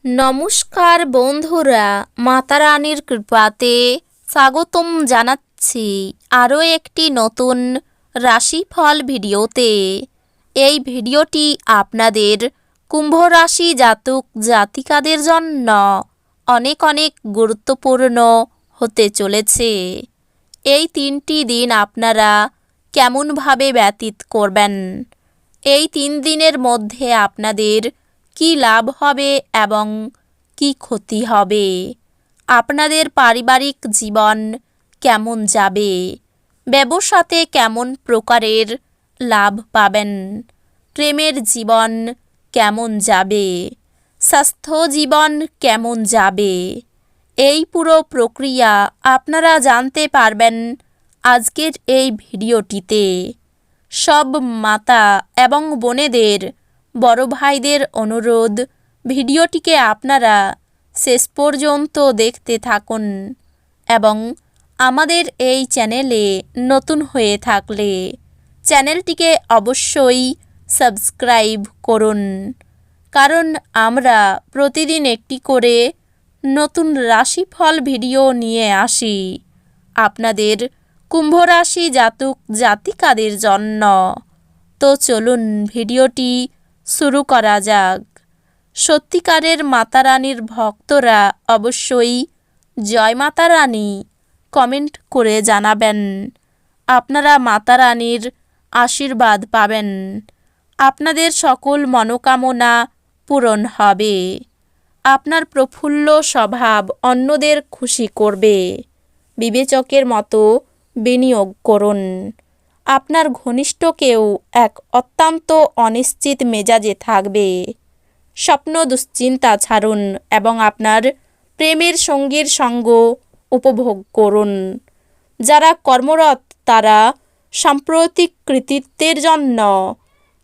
নমস্কার বন্ধুরা, মাতা রানীর কৃপাতে স্বাগতম জানাচ্ছি আরও একটি নতুন রাশিফল ভিডিওতে। এই ভিডিওটি আপনাদের কুম্ভ রাশি জাতক জাতিকাদের জন্য অনেক অনেক গুরুত্বপূর্ণ হতে চলেছে। এই 3টি দিন আপনারা কেমনভাবে ব্যতীত করবেন, এই 3 দিনের মধ্যে আপনাদের কি লাভ হবে এবং কি ক্ষতি হবে, আপনাদের পারিবারিক জীবন কেমন যাবে, ব্যবসাতে কেমন প্রকারের লাভ পাবেন, প্রেমের জীবন কেমন যাবে, স্বাস্থ্য জীবন কেমন যাবে, এই পুরো প্রক্রিয়া আপনারা জানতে পারবেন আজকের এই ভিডিওটিতে। সব মাতা এবং বোনেদের, বড় ভাইদের অনুরোধ, ভিডিওটিকে আপনারা শেষ পর্যন্ত দেখতে থাকুন এবং আমাদের এই চ্যানেলে নতুন হয়ে থাকলে চ্যানেলটিকে অবশ্যই সাবস্ক্রাইব করুন, কারণ আমরা প্রতিদিন একটি করে নতুন রাশিফল ভিডিও নিয়ে আসি আপনাদের কুম্ভ রাশি জাতক জাতিকাদের জন্য। তো চলুন ভিডিওটি শুরু করা যাক। সত্যিকারের মাতা রানীর ভক্তরা অবশ্যই জয় মাতা রানী কমেন্ট করে জানাবেন। আপনারা মাতা রানীর আশীর্বাদ পাবেন, আপনাদের সকল মনোকামনা পূরণ হবে, আপনার প্রফুল্ল স্বভাব অন্যদের খুশি করবে। বিবেচকের মতো বিনিয়োগ করুন। আপনার ঘনিষ্ঠ কেউ এক অত্যন্ত অনিশ্চিত মেজাজে থাকবে। স্বপ্ন দুশ্চিন্তা ছাড়ুন এবং আপনার প্রেমের সঙ্গীর সঙ্গ উপভোগ করুন। যারা কর্মরত তারা সাম্প্রতিক কৃতিত্বের জন্য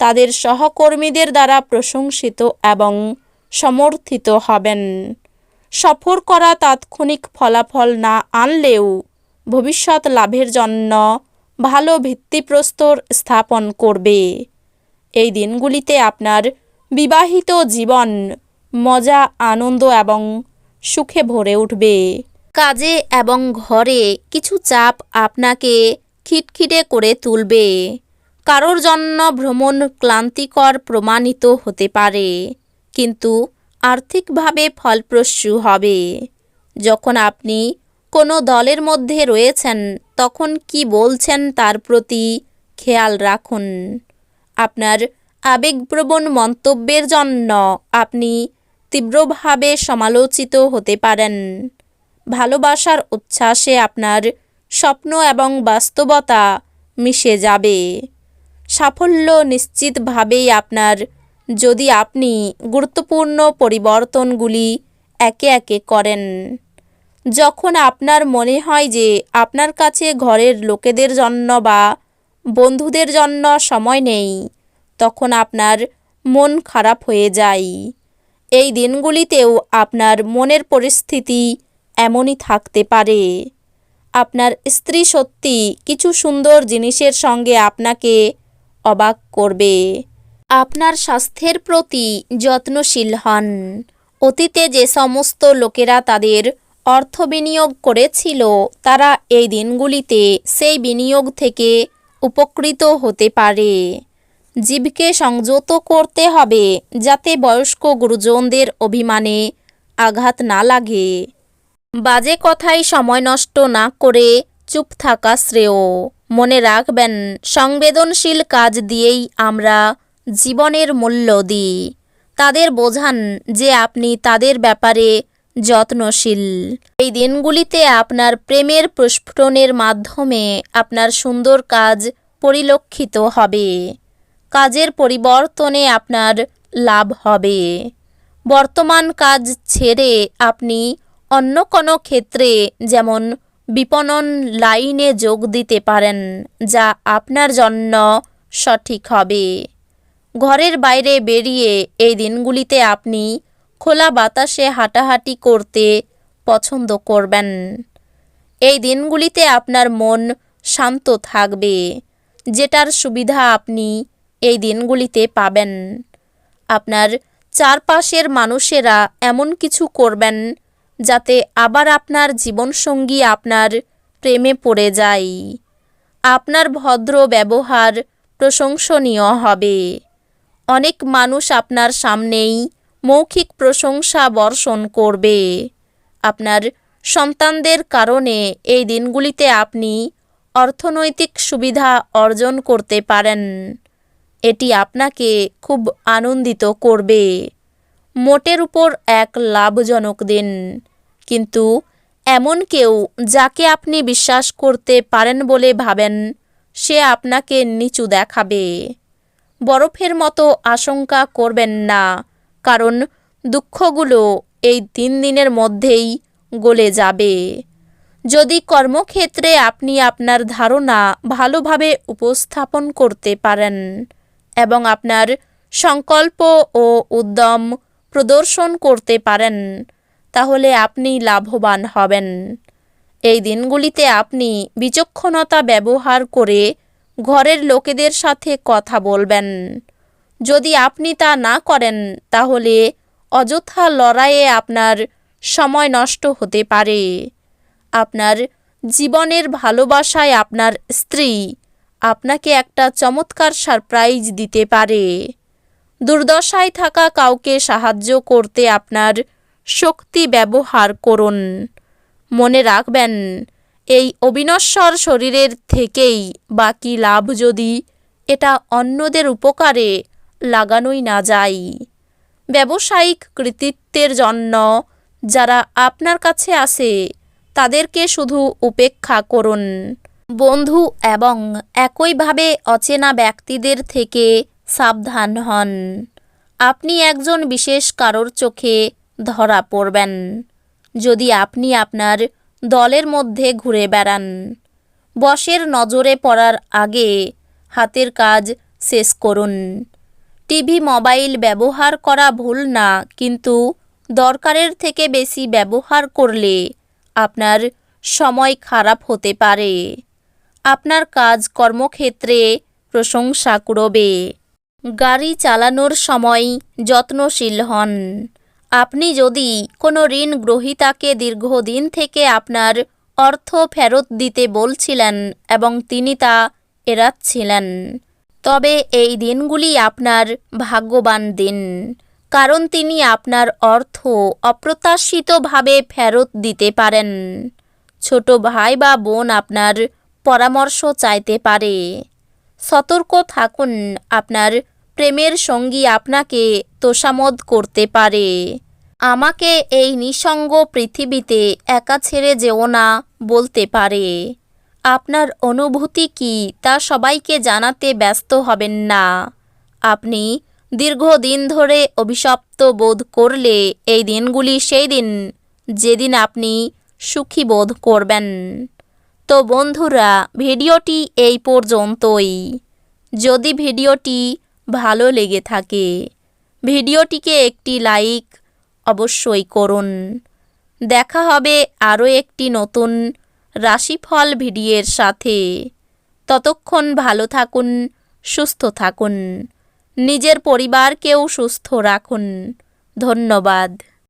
তাদের সহকর্মীদের দ্বারা প্রশংসিত এবং সমর্থিত হবেন। সফর করা তাৎক্ষণিক ফলাফল না আনলেও ভবিষ্যৎ লাভের জন্য ভালো ভিত্তিপ্রস্তর স্থাপন করবে। এই দিনগুলিতে আপনার বিবাহিত জীবন মজা, আনন্দ এবং সুখে ভরে উঠবে। কাজে এবং ঘরে কিছু চাপ আপনাকে খিটখিটে করে তুলবে। কারোর জন্য ভ্রমণ ক্লান্তিকর প্রমাণিত হতে পারে, কিন্তু আর্থিকভাবে ফলপ্রসূ হবে। যখন আপনি কোনো দলের মধ্যে রয়েছেন তখন কি বলছেন তার প্রতি খেয়াল রাখুন। আপনার আবেগপ্রবণ মন্তব্যের জন্য আপনি তীব্রভাবে সমালোচিত হতে পারেন। ভালোবাসার উচ্ছ্বাসে আপনার স্বপ্ন এবং বাস্তবতা মিশে যাবে। সাফল্য নিশ্চিতভাবেই আপনার, যদি আপনি গুরুত্বপূর্ণ পরিবর্তনগুলি একে একে করেন। যখন আপনার মনে হয় যে আপনার কাছে ঘরের লোকেদের জন্য বা বন্ধুদের জন্য সময় নেই, তখন আপনার মন খারাপ হয়ে যায়। এই দিনগুলিতেও আপনার মনের পরিস্থিতি এমনই থাকতে পারে। আপনার স্ত্রী সত্যি কিছু সুন্দর জিনিসের সঙ্গে আপনাকে অবাক করবে। আপনার স্বাস্থ্যের প্রতি যত্নশীল হন। অতীতে যে সমস্ত লোকেরা তাদের অর্থ বিনিয়োগ করেছিল তারা এই দিনগুলিতে সেই বিনিয়োগ থেকে উপকৃত হতে পারে। জীবকে সংযত করতে হবে যাতে বয়স্ক গুরুজনদের অভিমানে আঘাত না লাগে। বাজে কথায় সময় নষ্ট না করে চুপ থাকা শ্রেয়। মনে রাখবেন, সংবেদনশীল কাজ দিয়েই আমরা জীবনের মূল্য দিই। তাদের বোঝান যে আপনি তাদের ব্যাপারে যত্নশীল। এই দিনগুলিতে আপনার প্রেমের প্রস্ফুটনের মাধ্যমে আপনার সুন্দর কাজ পরিলক্ষিত হবে। কাজের পরিবর্তনে আপনার লাভ হবে। বর্তমান কাজ ছেড়ে আপনি অন্য কোনো ক্ষেত্রে, যেমন বিপণন লাইনে যোগ দিতে পারেন, যা আপনার জন্য সঠিক হবে। ঘরের বাইরে বেরিয়ে এই দিনগুলিতে আপনি খোলা বাতাসে হাঁটাহাঁটি করতে পছন্দ করবেন। এই দিনগুলিতে আপনার মন শান্ত থাকবে, যেটার সুবিধা আপনি এই দিনগুলিতে পাবেন। আপনার চারপাশের মানুষেরা এমন কিছু করবেন যাতে আবার আপনার জীবনসঙ্গী আপনার প্রেমে পড়ে যায়। আপনার ভদ্র ব্যবহার প্রশংসনীয় হবে। অনেক মানুষ আপনার সামনেই মৌখিক প্রশংসা বর্ষণ করবে। আপনার সন্তানদের কারণে এই দিনগুলিতে আপনি অর্থনৈতিক সুবিধা অর্জন করতে পারেন। এটি আপনাকে খুব আনন্দিত করবে। মোটের উপর এক লাভজনক দিন, কিন্তু এমন কেউ যাকে আপনি বিশ্বাস করতে পারেন বলে ভাবেন, সে আপনাকে নিচু দেখাবে। বরফের মতো আশঙ্কা করবেন না, কারণ দুঃখগুলো এই 3 দিনের মধ্যেই গলে যাবে। যদি কর্মক্ষেত্রে আপনি আপনার ধারণা ভালোভাবে উপস্থাপন করতে পারেন এবং আপনার সংকল্প ও উদ্যম প্রদর্শন করতে পারেন, তাহলে আপনি লাভবান হবেন। এই দিনগুলিতে আপনি বিচক্ষণতা ব্যবহার করে ঘরের লোকেদের সাথে কথা বলবেন। যদি আপনি তা না করেন, তাহলে অযথা লড়াইয়ে আপনার সময় নষ্ট হতে পারে। আপনার জীবনের ভালোবাসায় আপনার স্ত্রী আপনাকে একটা চমৎকার সারপ্রাইজ দিতে পারে। দুর্দশায় থাকা কাউকে সাহায্য করতে আপনার শক্তি ব্যবহার করুন। মনে রাখবেন, এই অবিনশ্বর শরীরের থেকেই বাকি লাভ যদি এটা অন্যদের উপকারে লাগানোই না যায়। ব্যবসায়িক কৃতিত্বের জন্য যারা আপনার কাছে আসে তাদেরকে শুধু উপেক্ষা করুন। বন্ধু এবং একইভাবে অচেনা ব্যক্তিদের থেকে সাবধান হন। আপনি একজন বিশেষ কারোর চোখে ধরা পড়বেন যদি আপনি আপনার দলের মধ্যে ঘুরে বেড়ান। বসের নজরে পড়ার আগে হাতের কাজ শেষ করুন। টিভি মোবাইল ব্যবহার করা ভুল না, কিন্তু দরকারের থেকে বেশি ব্যবহার করলে আপনার সময় খারাপ হতে পারে। আপনার কাজ কর্মক্ষেত্রে প্রশংসা কুড়োবে। গাড়ি চালানোর সময় যত্নশীল হন। আপনি যদি কোনো ঋণ গ্রহীতাকে দীর্ঘদিন থেকে আপনার অর্থ ফেরত দিতে বলছিলেন এবং তিনি তা এড়াচ্ছিলেন, তবে এই দিনগুলি আপনার ভাগ্যবান দিন, কারণ তিনি আপনার অর্থ অপ্রত্যাশিতভাবে ফেরত দিতে পারেন। ছোট ভাই বা বোন আপনার পরামর্শ চাইতে পারে। সতর্ক থাকুন, আপনার প্রেমের সঙ্গী আপনাকে তোষামোদ করতে পারে। আমাকে এই নিঃসঙ্গ পৃথিবীতে একা ছেড়ে যেও না বলতে পারে। আপনার অনুভূতি কি তা সবাইকে জানাতে ব্যস্ত হবেন না। আপনি দীর্ঘদিন ধরে অভিশপ্ত বোধ করলে এই দিনগুলি সেই দিন যেদিন আপনি সুখী বোধ করবেন। তো বন্ধুরা, ভিডিওটি এই পর্যন্তই। যদি ভিডিওটি ভালো লেগে থাকে, ভিডিওটিকে একটি লাইক অবশ্যই করুন। দেখা হবে আরও একটি নতুন রাশিফল ভিডিওর সাথে। ততক্ষণ ভালো থাকুন, সুস্থ থাকুন, নিজের পরিবারকেও সুস্থ রাখুন। ধন্যবাদ।